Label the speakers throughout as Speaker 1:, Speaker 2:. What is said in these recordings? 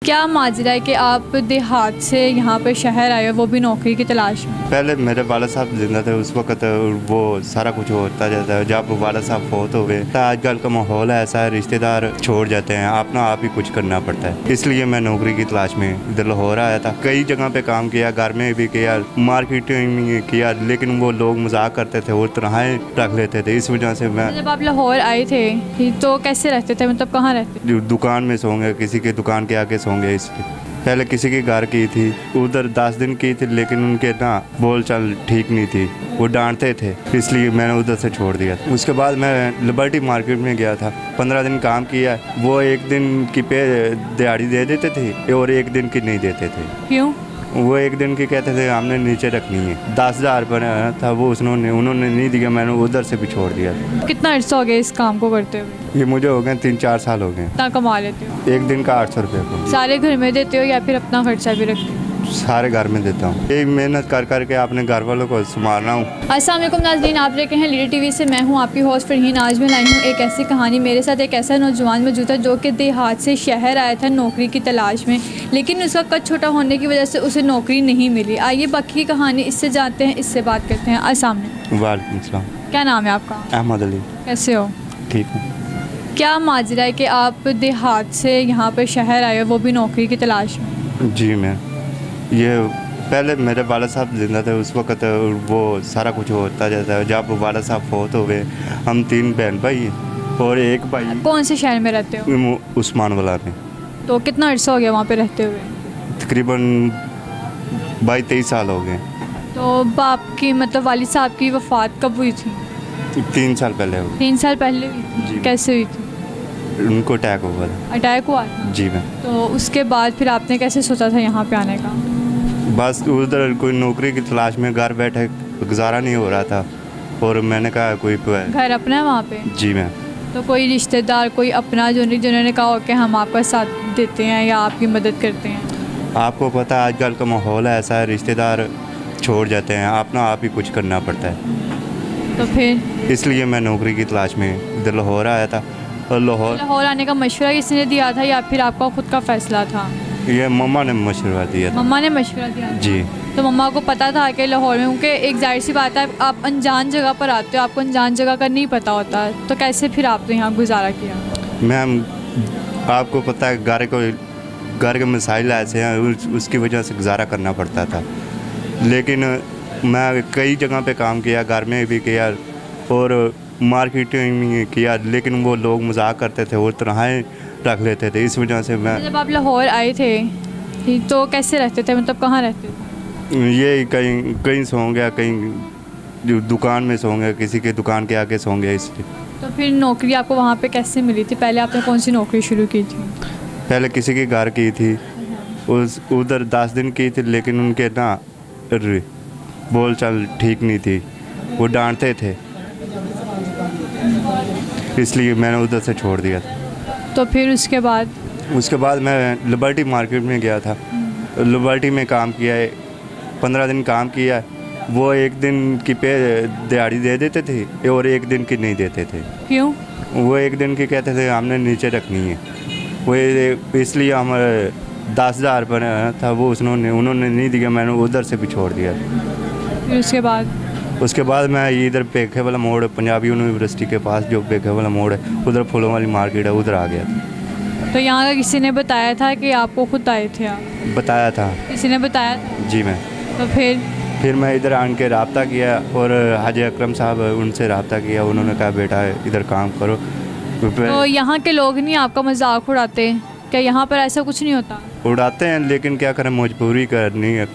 Speaker 1: क्या माजरा है कि आप देहात से यहाँ पर शहर आए हो, वो भी नौकरी की तलाश में?
Speaker 2: पहले मेरे वाला साहब जिंदा थे उस वक्त वो सारा कुछ होता जाता है। जब वाला साहब फौत हो गए तो आजकल का माहौल ऐसा है, रिश्तेदार छोड़ जाते हैं, अपना आप ही कुछ करना पड़ता है। इसलिए मैं नौकरी की तलाश में इधर लाहौर आया था। कई जगह पे काम किया, घर में भी किया, मार्केटिंग में किया, लेकिन वो लोग मजाक करते थे और तनहाई रख लेते थे। इस वजह से मैं
Speaker 1: जब आप लाहौर आए थे तो कैसे रहते थे, मतलब कहाँ रहते थे?
Speaker 2: दुकान में सोंगे, किसी के दुकान के आगे सोंगे। इसलिए पहले किसी के घर की थी, उधर 10 दिन की थी, लेकिन उनके ना बोल चाल ठीक नहीं थी, वो डांटते थे, इसलिए मैंने उधर से छोड़ दिया। उसके बाद मैं लिबर्टी मार्केट में गया था, 15 दिन काम किया। वो एक दिन की पे दिहाड़ी दे देते थे और एक दिन की नहीं देते थे।
Speaker 1: क्यों?
Speaker 2: वो एक दिन की कहते थे हमने नीचे रखनी है। 10,000 रुपये था वो, उन्होंने नहीं दिया, मैंने उधर से भी छोड़ दिया।
Speaker 1: कितना अर्सा हो गया इस काम को करते हुए?
Speaker 2: ये मुझे हो गए 3-4 साल हो गए।
Speaker 1: कितना कमा लेते हो?
Speaker 2: एक दिन का 800 रुपये को।
Speaker 1: सारे घर में देते हो या फिर अपना खर्चा भी रखते हो?
Speaker 2: सारे घर में देता हूँ। ये मेहनत कर करके अपने घर वालों को संभालना हूँ।
Speaker 1: अस्सलाम वालेकुम नाज़रीन, आप देख रहे हैं लीडर टीवी से। मैं हूँ आपकी होस्ट फरहीन। आज मैं लाई हूँ एक ऐसी कहानी। मेरे साथ एक ऐसा नौजवान मौजूद है जो कि देहात से शहर आया था नौकरी की तलाश में, लेकिन उसका कद छोटा होने की वजह से उसे नौकरी नहीं मिली। आइए बाकी की कहानी इससे जानते हैं, इससे बात करते हैं। अस्सलाम वालेकुम।
Speaker 2: वालेकुम सलाम।
Speaker 1: क्या नाम है आपका?
Speaker 2: अहमद अली।
Speaker 1: कैसे हो?
Speaker 2: ठीक हूँ।
Speaker 1: क्या माजरा है कि आप देहात से यहाँ पर शहर आए हो, वो भी नौकरी की तलाश में?
Speaker 2: जी मैं ये पहले मेरे वाला साहब जिंदा थे उस वक्त वो सारा कुछ होता जाता है। जब वाला साहब फौत हो गए, हम 3 बहन भाई हैं और एक भाई
Speaker 1: कौन से शहर में रहते हो?
Speaker 2: उस्मान वाला में।
Speaker 1: तो कितना अर्सा हो गया वहाँ पे रहते हुए?
Speaker 2: तकरीबन 22-23 साल हो गए।
Speaker 1: तो बाप की मतलब वालिद साहब की वफ़ात कब हुई थी?
Speaker 2: 3 साल पहले हो
Speaker 1: 3 साल पहले हुई थी।
Speaker 2: जी।
Speaker 1: कैसे हुई थी?
Speaker 2: उनको अटैक हुआ था।
Speaker 1: अटैक हुआ था?
Speaker 2: जी मैं
Speaker 1: तो उसके बाद फिर आपने कैसे सोचा था यहाँ पे आने का?
Speaker 2: बस उधर कोई नौकरी की तलाश में घर बैठे गुजारा नहीं हो रहा था और मैंने कहा कोई
Speaker 1: घर अपना है वहाँ पे?
Speaker 2: जी मैं
Speaker 1: तो कोई रिश्तेदार, कोई अपना जिन्होंने कहा हो कि हम आपका साथ देते हैं या आपकी मदद करते हैं?
Speaker 2: आपको पता है आजकल का माहौल ऐसा है, रिश्तेदार छोड़ जाते हैं, अपना आप ही कुछ करना पड़ता है।
Speaker 1: तो फिर
Speaker 2: इसलिए मैं नौकरी की तलाश में इधर लाहौर आया था। और
Speaker 1: लाहौर आने का मशवरा किसने दिया था या फिर आपका खुद का फैसला था?
Speaker 2: ये मम्मा ने मशवरा दिया था।
Speaker 1: मम्मा ने मशवरा दिया था?
Speaker 2: जी।
Speaker 1: तो मम्मा को पता था कि लाहौर में, क्योंकि एक जाहिर सी बात है आप अनजान जगह पर आते हो, आपको अनजान जगह का नहीं पता होता, तो कैसे फिर आपने यहाँ गुजारा किया?
Speaker 2: मैम आपको पता है घर के मसाइल ऐसे हैं, उसकी वजह से गुजारा करना पड़ता था। लेकिन मैं कई जगह पे काम किया, घर में भी किया और मार्केटिंग में किया, लेकिन वो लोग मजाक करते थे और तनहाई रख लेते थे। इस वजह से मैं
Speaker 1: जब आप लाहौर आए थे तो कैसे रहते थे, मतलब कहाँ रहते थे?
Speaker 2: ये कहीं सो गया, कहीं दुकान में सो गया, किसी के दुकान के आगे सो गया। इसलिए
Speaker 1: तो फिर नौकरी आपको वहाँ पे कैसे मिली थी? पहले आपने कौन सी नौकरी शुरू की थी?
Speaker 2: पहले किसी के घर की थी, उधर 10 दिन की थी, लेकिन उनके ना बोल चाल ठीक नहीं थी, वो डांटते थे, इसलिए मैंने उधर से छोड़ दिया था।
Speaker 1: तो फिर उसके बाद
Speaker 2: मैं लिबर्टी मार्केट में गया था। लिबर्टी में काम किया है, 15 दिन काम किया। वो एक दिन की पे दिहाड़ी दे देते थे और एक दिन की नहीं देते थे।
Speaker 1: क्यों?
Speaker 2: वो एक दिन की कहते थे हमने नीचे रखनी है। वो इसलिए हम 10,000 रुपये था वो, उन्होंने नहीं दिया, मैंने उधर से भी छोड़ दिया।
Speaker 1: फिर उसके बाद
Speaker 2: मैं इधर बेखे वाला मोड़, पंजाबी यूनिवर्सिटी के पास जो बेखे वाला मोड़ है, उधर फूलों वाली मार्केट है, उधर आ गया था।
Speaker 1: तो यहाँ का किसी ने बताया था कि आपको खुद आए थे आप?
Speaker 2: बताया था।
Speaker 1: किसी ने बताया था?
Speaker 2: जी मैं
Speaker 1: तो फिर
Speaker 2: मैं इधर आन के रब्ता किया और हाजी अकरम साहब उनसे रब्ता किया। उन्होंने कहा बेटा इधर काम करो।
Speaker 1: तो यहाँ के लोग नहीं आपका मजाक उड़ाते? क्या यहाँ पर ऐसा कुछ नहीं होता?
Speaker 2: उड़ाते हैं, लेकिन क्या करें, मजबूरी करनी है,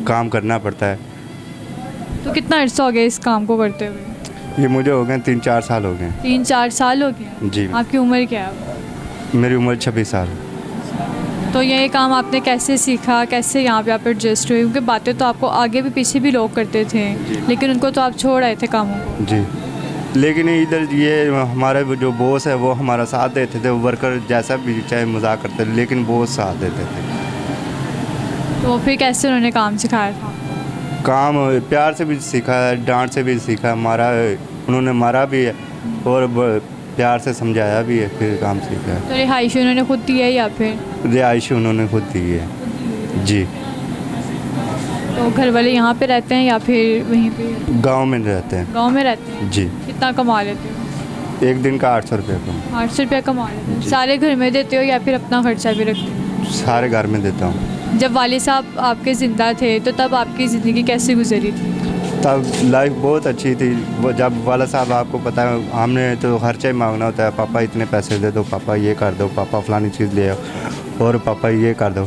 Speaker 2: काम करना पड़ता है।
Speaker 1: तो कितना अर्सा हो गया इस काम को करते हुए?
Speaker 2: ये मुझे हो गए 3-4 साल हो गए।
Speaker 1: 3-4 साल हो गए?
Speaker 2: जी।
Speaker 1: आपकी उम्र क्या है?
Speaker 2: मेरी उम्र 26 साल।
Speaker 1: तो ये काम आपने कैसे सीखा, कैसे यहाँ पे आप एडजस्ट हुए? क्योंकि बातें तो आपको आगे भी पीछे भी लोग करते थे, लेकिन उनको तो आप छोड़ आए थे कामों को।
Speaker 2: जी। लेकिन इधर ये हमारे जो बॉस है वो हमारा साथ देते थे, वर्कर जैसा भी चाहे मजाक करते थे, लेकिन बॉस साथ देते थे।
Speaker 1: तो फिर कैसे उन्होंने काम सिखाया था?
Speaker 2: काम प्यार से भी सीखा है, डांट से भी सीखा, उन्होंने मारा भी है और प्यार से समझाया भी है, फिर काम सीखा है।
Speaker 1: तो रिहाइश उन्होंने खुद दी है या फिर
Speaker 2: रिहाइश उन्होंने खुद दी है जी।
Speaker 1: तो घर वाले यहाँ पे रहते हैं या फिर वहीं पे
Speaker 2: गांव में रहते हैं
Speaker 1: गांव में रहते हैं?
Speaker 2: जी।
Speaker 1: कितना कमा लेते हो?
Speaker 2: एक दिन का 800 रुपये का
Speaker 1: 800 रुपया कमा लेते हो? सारे घर में देते हो या फिर अपना खर्चा भी रखते हो?
Speaker 2: सारे घर में देता हूँ।
Speaker 1: जब वालिद साहब आपके ज़िंदा थे तो तब आपकी ज़िंदगी कैसे गुजरी थी?
Speaker 2: तब लाइफ बहुत अच्छी थी। वो जब वाला साहब, आपको पता है, हमने तो खर्चा ही मांगना होता है, पापा इतने पैसे दे दो, पापा ये कर दो, पापा फलानी चीज़ ले आओ, और पापा ये कर दो।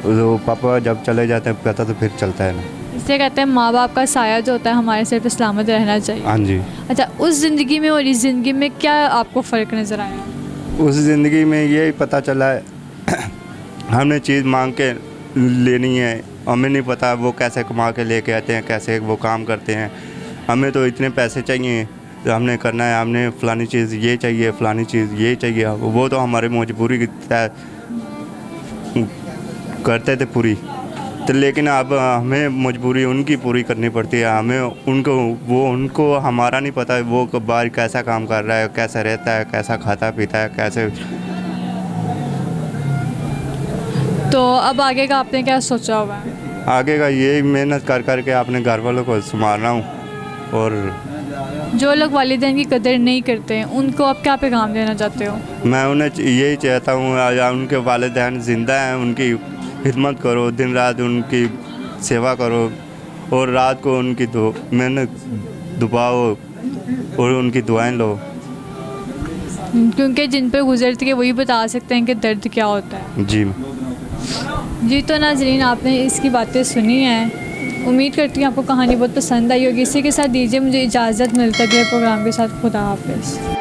Speaker 2: तो पापा जब चले जाते हैं पता तो फिर चलता है ना।
Speaker 1: इसलिए कहते हैं माँ बाप का साया जो होता है हमारे सिर पर सलामत रहना चाहिए।
Speaker 2: हाँ जी।
Speaker 1: अच्छा, उस ज़िंदगी में और इस ज़िंदगी में क्या आपको फ़र्क नज़र आया?
Speaker 2: उस ज़िंदगी में ये पता चला है हमने चीज़ मांग के लेनी है, हमें नहीं पता वो कैसे कमा के लेके आते हैं, कैसे वो काम करते हैं। हमें तो इतने पैसे चाहिए, तो हमने करना है, हमने फ़लानी चीज़ ये चाहिए, फ़लानी चीज़ ये चाहिए। वो तो हमारी मजबूरी की तय करते थे पूरी, तो लेकिन अब हमें मजबूरी उनकी पूरी करनी पड़ती है। हमें उनको हमारा नहीं पता वो बाहर कैसा काम कर रहा है, कैसा रहता है, कैसा खाता पीता है, कैसे।
Speaker 1: तो अब आगे का आपने क्या सोचा हुआ है?
Speaker 2: आगे का यही मेहनत कर कर के अपने घर वालों को संभालना हूँ। और
Speaker 1: जो लोग वालिदैन की कदर नहीं करते हैं उनको आप क्या पैगाम देना चाहते हो?
Speaker 2: मैं उन्हें यही चाहता हूँ, उनके वालिदैन ज़िंदा हैं, उनकी खिदमत करो, दिन रात उनकी सेवा करो, और रात को उनकी मेहनत दुबाओ और उनकी दुआएं लो।
Speaker 1: क्योंकि जिन पर गुजरती है वही बता सकते हैं कि दर्द क्या होता है।
Speaker 2: जी
Speaker 1: जी, तो नाज़रीन, आपने इसकी बातें सुनी हैं। उम्मीद करती हूँ आपको कहानी बहुत पसंद आई होगी। इसी के साथ दीजिए मुझे इजाज़त, मिलते अगले प्रोग्राम के साथ। खुदा हाफिज़।